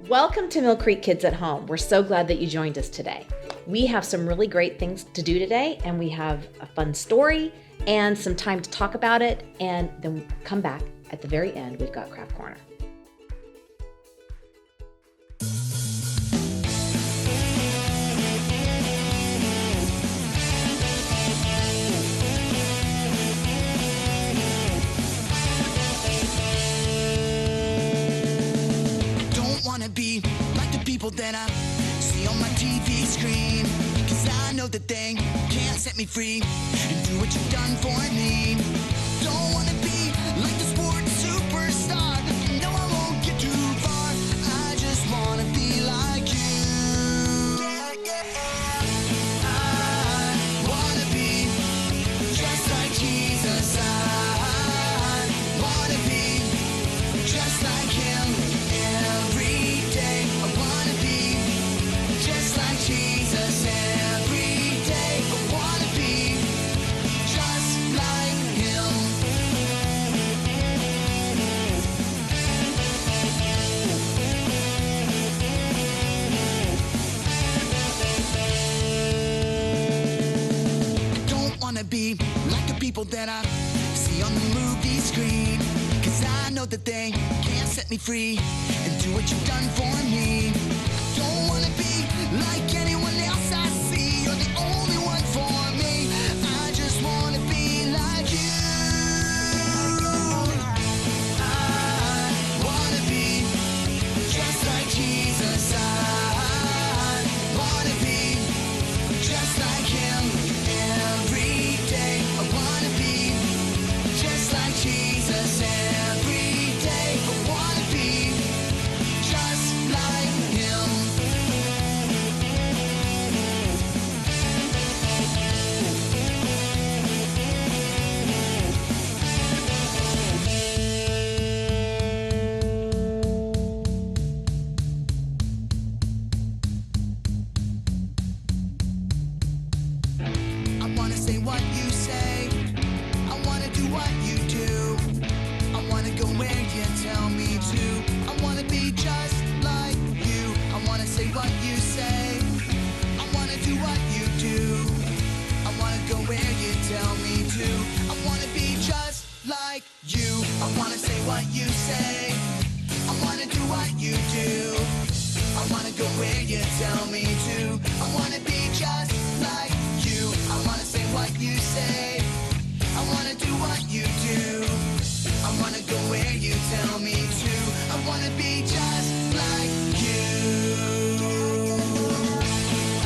Welcome to Mill Creek Kids at Home. We're so glad that you joined us today. We have some really great things to do today, and we have a fun story and some time to talk about it, and then come back at the very end. We've got Craft Corner. Be like the people that I see on my TV screen, 'cause I know that they can't set me free and do what you've done for me. Don't wanna be like the sports superstar. No, I won't get too far. I just wanna be like you. I wanna be just like Jesus. I wanna be just like him. Jesus, every day I wanna be just like him. I don't wanna be like the people that I see on the movie screen, 'cause I know that they can't set me free and do what you've done for me. I don't wanna be like anyone else I see. You're the only one for me. I just wanna be like you. I wanna be just like Jesus. I wanna be just like him. Every day I wanna be just like Jesus. Every day I wanna be just like him. I wanna say what you say. I wanna do what you do. I wanna go where you tell me to. I wanna be just like you. I wanna say what you say. I wanna do what you do. I wanna go where you tell me to. I wanna be just like you. I wanna say what you say. I wanna do what you do. I wanna go where you tell me to. I wanna be just like you. I wanna say what you say. I wanna do what you do. I wanna go where you tell me to. I wanna be just like you.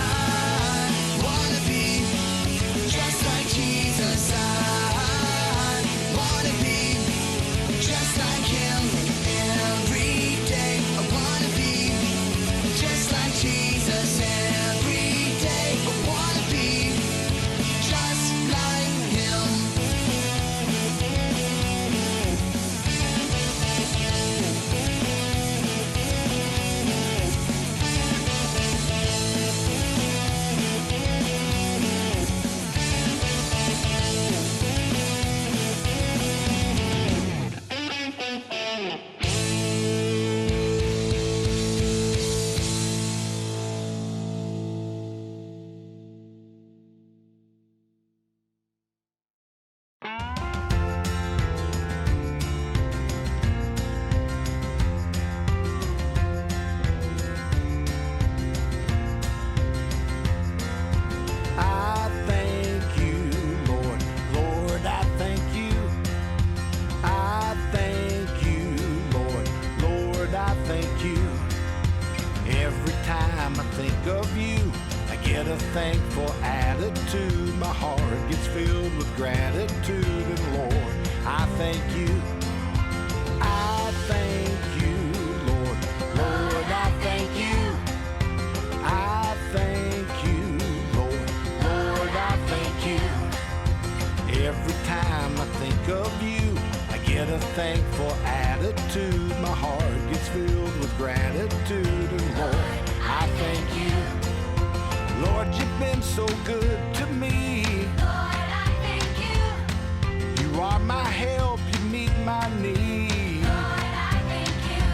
I wanna be just like Jesus. I wanna be just like him. Every day I wanna be just like Jesus. Every day I wanna be just like him. I thank you, Lord. Lord, I thank you. I thank you, Lord. Lord, I thank you. Every time I think of you, I get a thankful attitude. My heart gets filled with gratitude. And Lord, I thank you. I thank you, Lord. Lord, I thank you. I thank you, Lord. Lord, I thank you. Every time I think of you, I get a thankful attitude. My heart gets filled with gratitude. And Lord, I thank you. Lord, you've been so good to me. Lord, I thank you. You are my help, you meet my need. Lord, I thank you.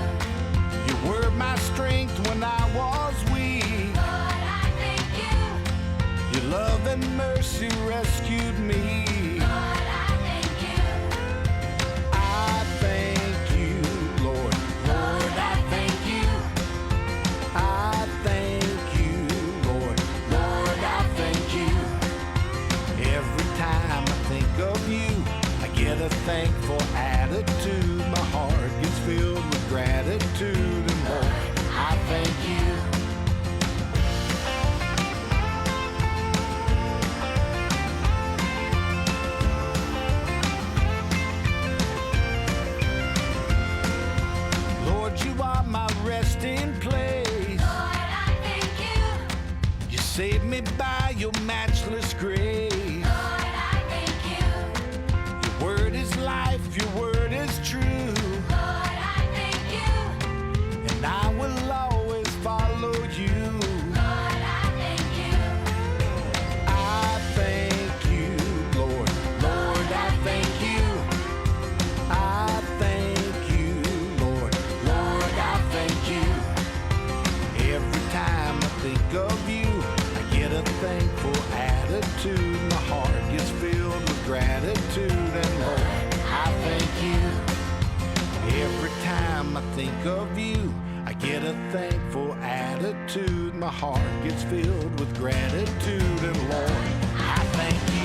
You were my strength. when I was weak. Lord, I thank you. Your love and mercy rescued me. Lord, I thank you. I thank you, Lord. Lord, I thank you. I thank you, Lord. Lord, I thank you. Every time I think of you, I get a thankful attitude. My heart gets filled with gratitude. And Lord, I thank you. Lord, you are my resting place. Lord, I thank you. You saved me by your matchless grace. Lord, I thank you. Your word is life, your word is true. Lord, I thank you. And I will always follow you. Lord, I thank you. I thank you, Lord. Lord, I thank you. I thank you, Lord. Lord, I thank you. Every time I think of you, I get a thankful attitude. My heart gets filled with gratitude. And Lord, I thank you. Every time I think of you, I get a thankful attitude. My heart gets filled with gratitude. And Lord, I thank you.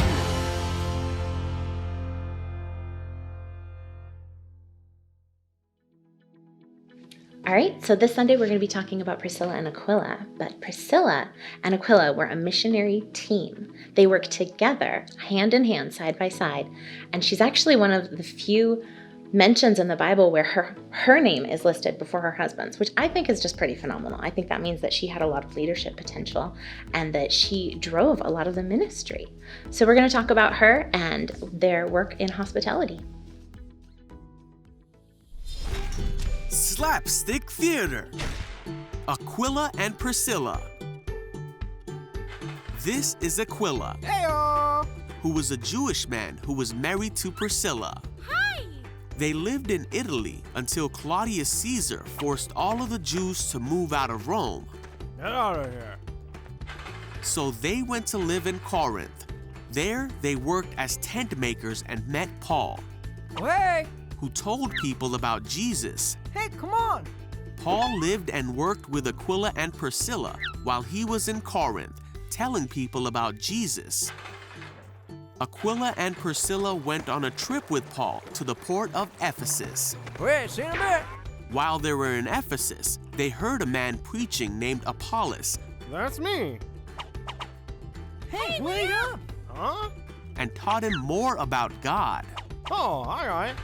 All right, so this Sunday we're going to be talking about Priscilla and Aquila, but Priscilla and Aquila were a missionary team. They worked together, hand in hand, side by side, and she's actually one of the few mentions in the Bible where her name is listed before her husband's, which I think is just pretty phenomenal. I think that means that she had a lot of leadership potential and that she drove a lot of the ministry. So we're going to talk about her and their work in hospitality. Slapstick Theater. Aquila and Priscilla. This is Aquila, who was a Jewish man who was married to Priscilla. Hi. They lived in Italy until Claudius Caesar forced all of the Jews to move out of Rome. Get out of here. So they went to live in Corinth. There, they worked as tent makers and met Paul, Hey, who told people about Jesus. hey, come on. Paul lived and worked with Aquila and Priscilla while he was in Corinth, telling people about Jesus. Aquila and Priscilla went on a trip with Paul to the port of Ephesus. Wait, see you in a bit. While they were in Ephesus, they heard a man preaching named Apollos That's me. Hey, wait up. Huh? and taught him more about God. Oh, all right.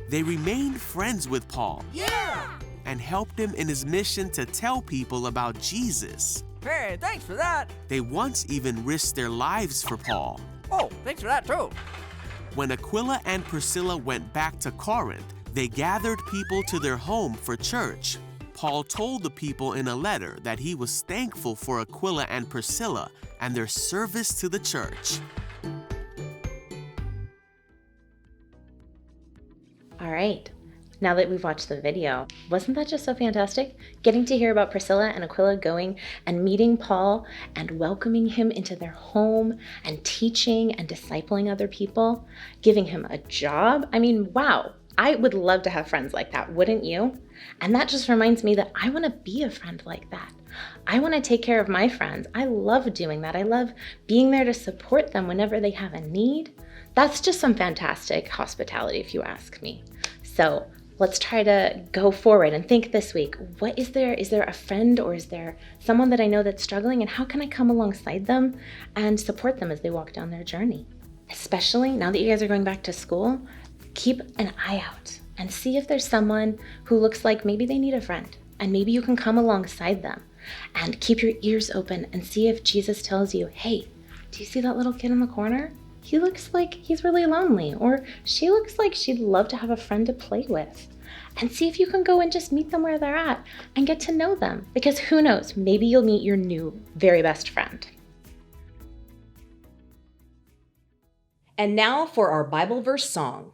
They remained friends with Paul Yeah. and helped him in his mission to tell people about Jesus. Hey, thanks for that. They once even risked their lives for Paul. Oh, thanks for that too. When Aquila and Priscilla went back to Corinth, they gathered people to their home for church. Paul told the people in a letter that he was thankful for Aquila and Priscilla and their service to the church. All right. Now that we've watched the video, wasn't that just so fantastic? Getting to hear about Priscilla and Aquila going and meeting Paul and welcoming him into their home and teaching and discipling other people, giving him a job. I mean, wow. I would love to have friends like that, wouldn't you? And that just reminds me that I want to be a friend like that. I want to take care of my friends. I love doing that. I love being there to support them whenever they have a need. That's just some fantastic hospitality, if you ask me. So let's try to go forward and think this week. What is there? Is there a friend or is there someone that I know that's struggling? And how can I come alongside them and support them as they walk down their journey? Especially now that you guys are going back to school, keep an eye out and see if there's someone who looks like maybe they need a friend. And maybe you can come alongside them and keep your ears open and see if Jesus tells you, hey, do you see that little kid in the corner? He looks like he's really lonely, or she looks like she'd love to have a friend to play with. And see if you can go and just meet them where they're at and get to know them. Because who knows, maybe you'll meet your new very best friend. And now for our Bible verse song.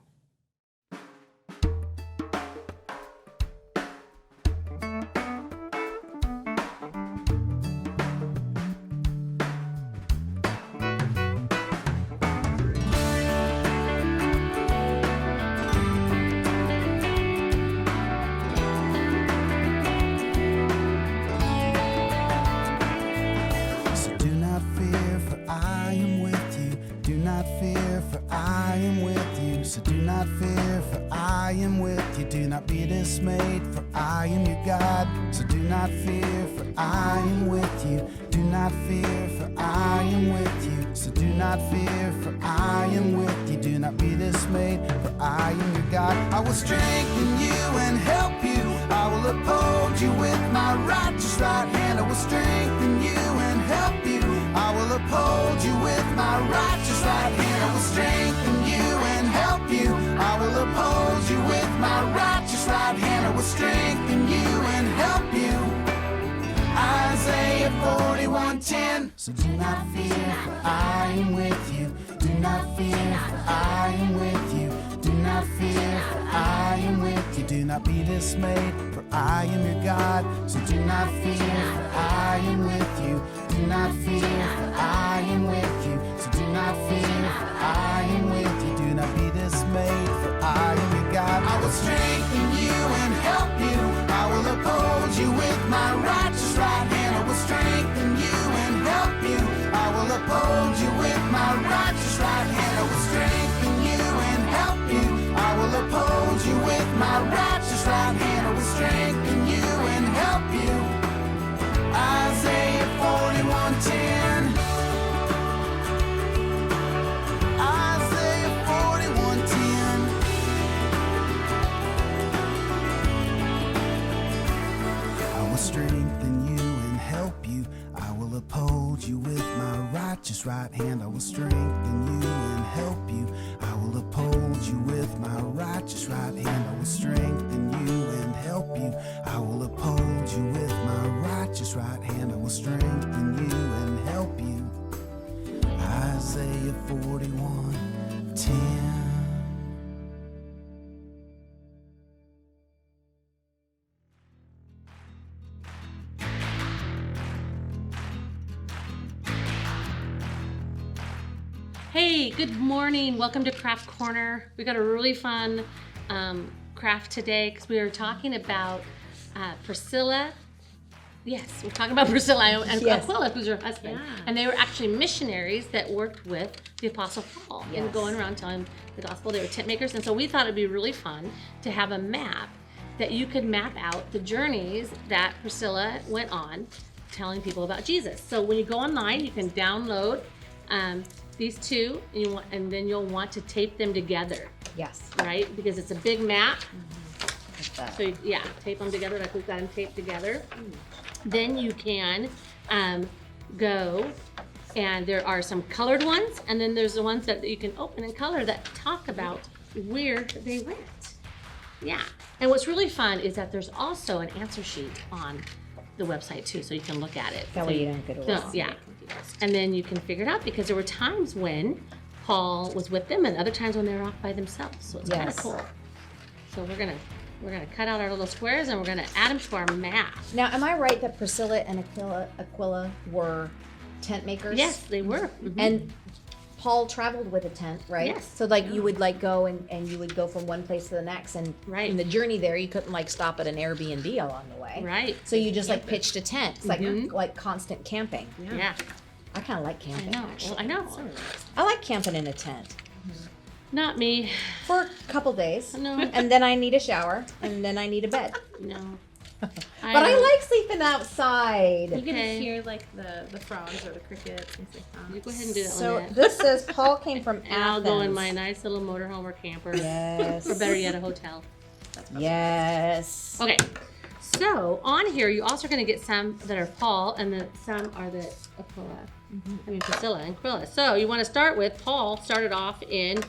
am with you. Do not be dismayed, for I am your God. So do not fear, for I am with you. Do not fear, for I am with you. So do not fear, for I am with you. Do not be dismayed, for I am your God. I will strengthen you and help you. I will uphold you with my righteous right hand. I will strengthen you and help you. I will uphold you with my righteous right hand. I will strengthen you and help you. I will uphold you with my righteous right hand. I will strengthen you and help you. Isaiah 41:10. So do not fear, for I am with you. Do not fear, for I am with you. Do not fear, for I am with you. Do not be dismayed, for I am your God. So do not fear, for I am with you. Do not fear, for I am with you. So do not fear, for I am with you. Do not be dismayed, for I am your God. I will strengthen you and help you. I will uphold you with my righteous right hand. I will strengthen you and help you. I will uphold you with my righteous right hand. I will strengthen you and help you. I will uphold you with my righteous right hand. I will strengthen you and help you. Isaiah 41:10. Isaiah 41:10. I will strengthen you and help you. I will uphold you with my righteous right hand. I will strengthen you and help you. I will uphold you with my righteous right hand. I will strengthen you and help you. I will uphold you with my righteous right hand. I will strengthen you and help you. Isaiah 41:10. Hey, good morning. Welcome to Craft Corner. We got a really fun craft today because we are talking about Priscilla. Yes, we're talking about Priscilla and Yes. Aquila, who's her husband. And they were actually missionaries that worked with the Apostle Paul and Yes. going around telling the gospel. They were tent makers. And so we thought it'd be really fun to have a map that you could map out the journeys that Priscilla went on telling people about Jesus. So when you go online, you can download these two, and then you'll want to tape them together, Yes. right? Because it's a big map. Like that. So yeah, tape them together like we've got them taped together. Then you can go, and there are some colored ones, and then there's the ones that you can open and color that talk about where they went. Yeah, and what's really fun is that there's also an answer sheet on the website too, so you can look at it. That So way you don't get lost. yeah, and then you can figure it out because there were times when Paul was with them and other times when they were off by themselves. So it's kind of Yes. cool. So we're gonna cut out our little squares and we're gonna add them to our map. Now, am I right that Priscilla and Aquila were tent makers? Yes, they were. Mhm. And Paul traveled with a tent, right? Yes. So like you would like go and you would go from one place to the next, and Right. in the journey there you couldn't like stop at an Airbnb along the way. Right. So you just like pitched a tent. It's Mhm. like constant camping. Yeah. I kind of like I camping. know. Actually. Well, I know. I like camping in a tent Not me. for a couple days. No. And then I need a shower, and then I need a bed. No. But I like sleeping outside. You can Okay. hear like the frogs or the crickets, things like that. You go ahead and do that So one. this says Paul came from Athens. And I'll go in my nice little motorhome or camper. Yes. Or better yet, a hotel. Yes. Okay. So on here, you're also going to get some that are Paul, and then some are the Aquila. I mean Priscilla and Aquila. So you want to start with Paul. Started off in,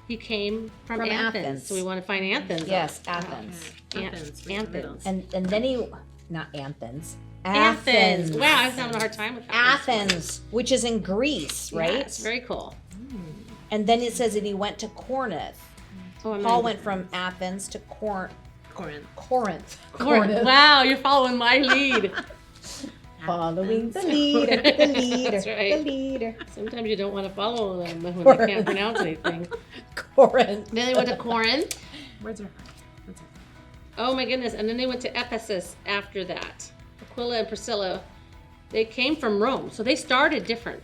he came from Athens. So we want to find Athens. Yes, Athens. Athens, right in the middle. Athens. And then he, not Athens. Athens. Wow, I was having a hard time with that. Athens, which is in Greece, right? Yes, very cool. And then it says that he went to Corinth. Oh, I'm Paul not- went from Athens to Corinth. Corinth. Corinth. Wow, you're following my lead. Following the leader, the leader, That's right. the leader. Sometimes you don't want to follow them when they can't pronounce anything. Corinth. Then they went to Corinth. Words are hard. Words are Oh my goodness. And then they went to Ephesus after that. Aquila and Priscilla, they came from Rome. So they started different.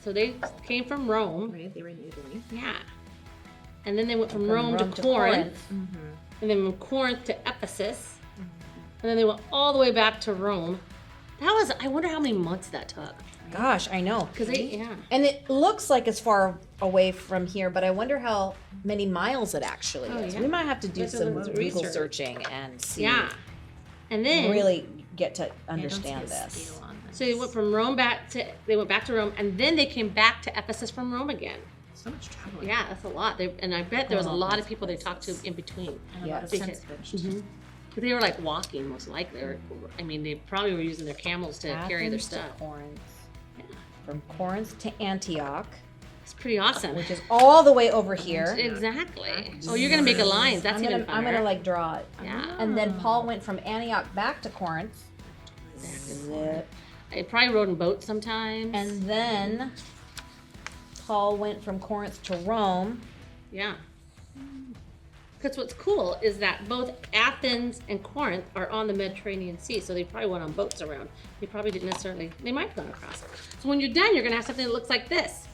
So they came from Rome. hard. Right? They were in Italy. Yeah. and then they went from Rome to Corinth, and then from Corinth to Ephesus, and then they went all the way back to Rome. That was, I wonder how many months that took. Gosh, I know. Because yeah. And it looks like it's far away from here, but I wonder how many miles it actually is. yeah. We might have to do Let's do some the Google research. searching and see. Yeah. And then Really get to Yeah, I don't see understand a this. scale on this. so they went from Rome they went back to Rome, and then they came back to Ephesus from Rome again. So much traveling. Yeah, that's a lot. And I bet there was a lot of people they talked to in between. And a lot of Yes. sense pitched. But they were like walking, most likely. Or, I mean, they probably were using their camels to carry their Athens to stuff. Corinth. From Corinth to Antioch, It's pretty awesome. which is all the way over here. Exactly. Oh, you're gonna make a line. That's I'm even gonna, funner. I'm gonna like draw it. Yeah. And then Paul went from Antioch back to Corinth. Zip. They probably rode in boats sometimes. And then Paul went from Corinth to Rome. yeah. Because what's cool is that both Athens and Corinth are on the Mediterranean Sea, so they probably went on boats around. They probably didn't necessarily. They might have gone across. So when you're done, you're gonna have something that looks like this.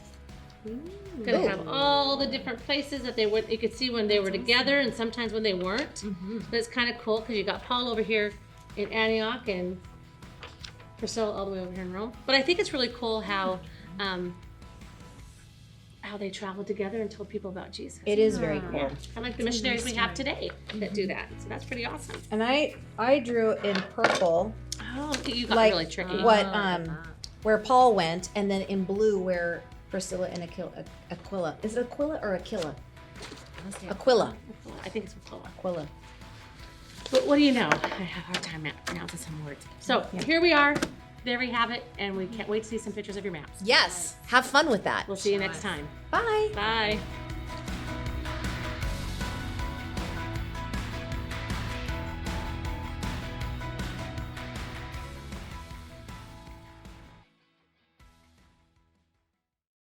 You're gonna have all the different places that they went. You could see when they were together, and sometimes when they weren't. But it's kind of cool because you got Paul over here in Antioch and Priscilla all the way over here in Rome. But I think it's really cool how they traveled together and told people about Jesus. It is very cool. Kind of like the missionaries we have today that do that. So that's pretty awesome. And I drew in purple Oh, you got like really tricky. what where Paul went, and then in blue where Priscilla and Aquila. Is it Aquila or Aquila? Aquila. I think it's Aquila. Aquila. But what do you know? I have a hard time pronouncing some words. So here we are. There we have it. And we can't wait to see some pictures of your maps. Yes. Have fun with that. We'll see you next time. Bye. Bye.